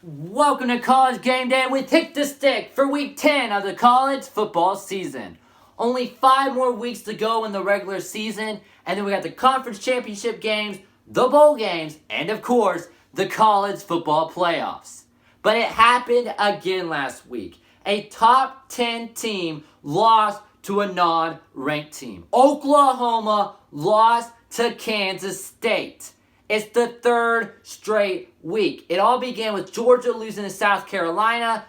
Welcome to College Game Day with Hick the Stick for Week 10 of the college football season. Only 5 more weeks to go in the regular season, and then we got the conference championship games, the bowl games, and of course, the college football playoffs. But it happened again last week. A top 10 team lost to a non-ranked team. Oklahoma lost to Kansas State. It's the third straight week. It all began with Georgia losing to South Carolina,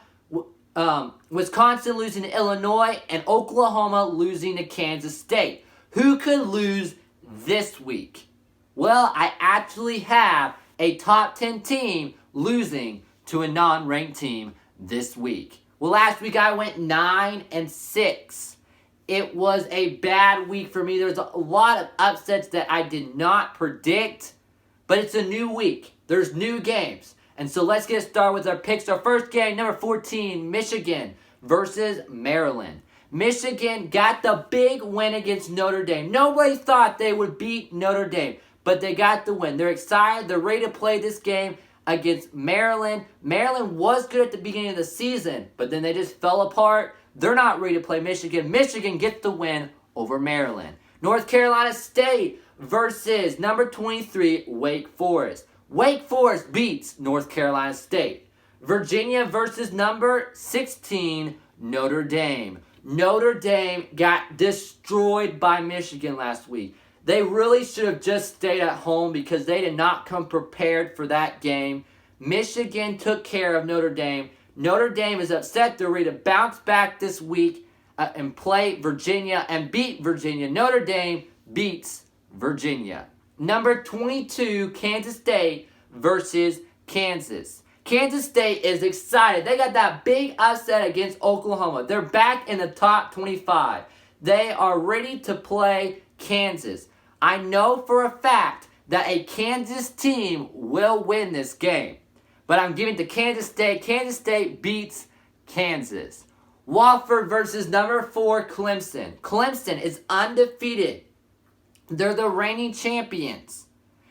Wisconsin losing to Illinois, and Oklahoma losing to Kansas State. Who could lose this week? Well, I actually have a top 10 team losing to a non-ranked team this week. Well, last week I went 9-6. It was a bad week for me. There was a lot of upsets that I did not predict. But it's a new week. There's new games. And so let's get started with our picks. Our first game, number 14, Michigan versus Maryland. Michigan got the big win against Notre Dame. Nobody thought they would beat Notre Dame, but they got the win. They're excited. They're ready to play this game against Maryland. Maryland was good at the beginning of the season, but then they just fell apart. They're not ready to play Michigan. Michigan gets the win over Maryland. North Carolina State versus number 23, Wake Forest. Wake Forest beats North Carolina State. Virginia versus number 16, Notre Dame. Notre Dame got destroyed by Michigan last week. They really should have just stayed at home because they did not come prepared for that game. Michigan took care of Notre Dame. Notre Dame is upset. They're ready to bounce back this week and play Virginia and beat Virginia. Notre Dame beats Virginia. Number 22, Kansas State versus Kansas. Kansas State is excited. They got that big upset against Oklahoma. They're back in the top 25. They are ready to play Kansas. I know for a fact that a Kansas team will win this game. But I'm giving to Kansas State. Kansas State beats Kansas. Wofford versus number 4, Clemson. Clemson is undefeated. They're the reigning champions.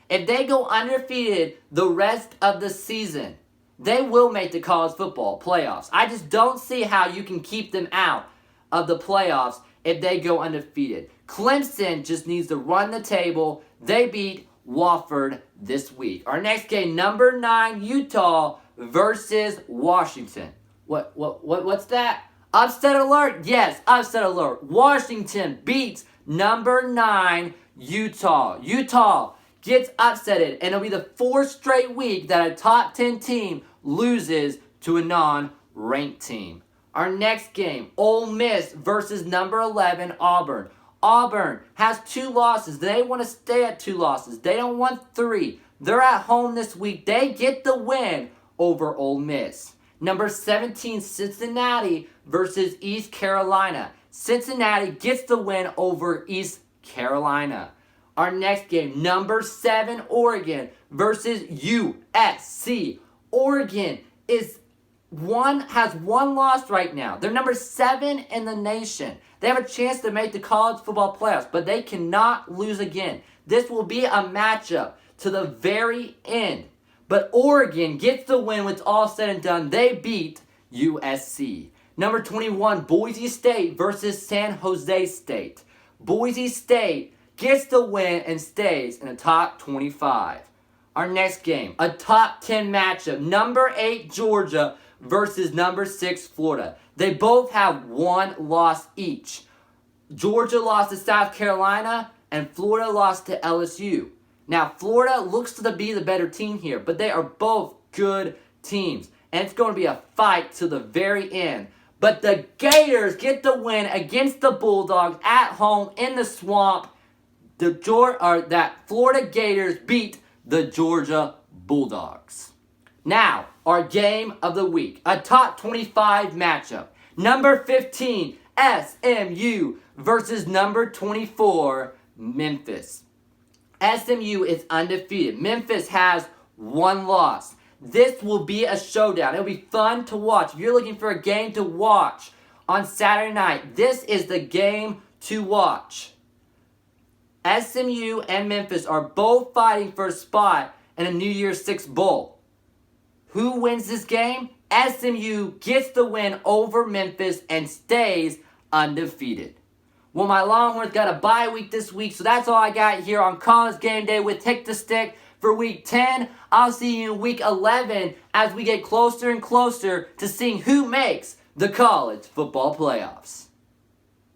If they go undefeated the rest of the season, they will make the college football playoffs. I just don't see how you can keep them out of the playoffs if they go undefeated. Clemson just needs to run the table. They beat Wofford this week. Our next game, number 9, Utah versus Washington. What's that? Upset alert? Yes, upset alert. Washington beats number 9, Utah. Utah gets upsetted, and it'll be the 4th straight week that a top 10 team loses to a non-ranked team. Our next game, Ole Miss versus number 11, Auburn. Auburn has 2 losses. They want to stay at 2 losses. They don't want 3. They're at home this week. They get the win over Ole Miss. Number 17, Cincinnati versus East Carolina. Cincinnati gets the win over East Carolina. Our next game, number 7, Oregon versus USC. Oregon has one loss right now. They're number 7 in the nation. They have a chance to make the college football playoffs, but they cannot lose again. This will be a matchup to the very end. But Oregon gets the win when it's all said and done. They beat USC. Number 21, Boise State versus San Jose State. Boise State gets the win and stays in the top 25. Our next game, a top 10 matchup. Number 8, Georgia versus number 6, Florida. They both have 1 loss each. Georgia lost to South Carolina and Florida lost to LSU. Now, Florida looks to be the better team here, but they are both good teams. And it's going to be a fight to the very end. But the Gators get the win against the Bulldogs at home in the swamp. That Florida Gators beat the Georgia Bulldogs. Now, our game of the week. A top 25 matchup. Number 15, SMU versus number 24, Memphis. SMU is undefeated. Memphis has 1 loss. This will be a showdown. It'll be fun to watch. If you're looking for a game to watch on Saturday night, this is the game to watch. SMU and Memphis are both fighting for a spot in a New Year's Six Bowl. Who wins this game? SMU gets the win over Memphis and stays undefeated. Well, my Longhorns got a bye week this week, so that's all I got here on College Game Day with Hick the Stick for Week 10. I'll see you in Week 11 as we get closer and closer to seeing who makes the college football playoffs.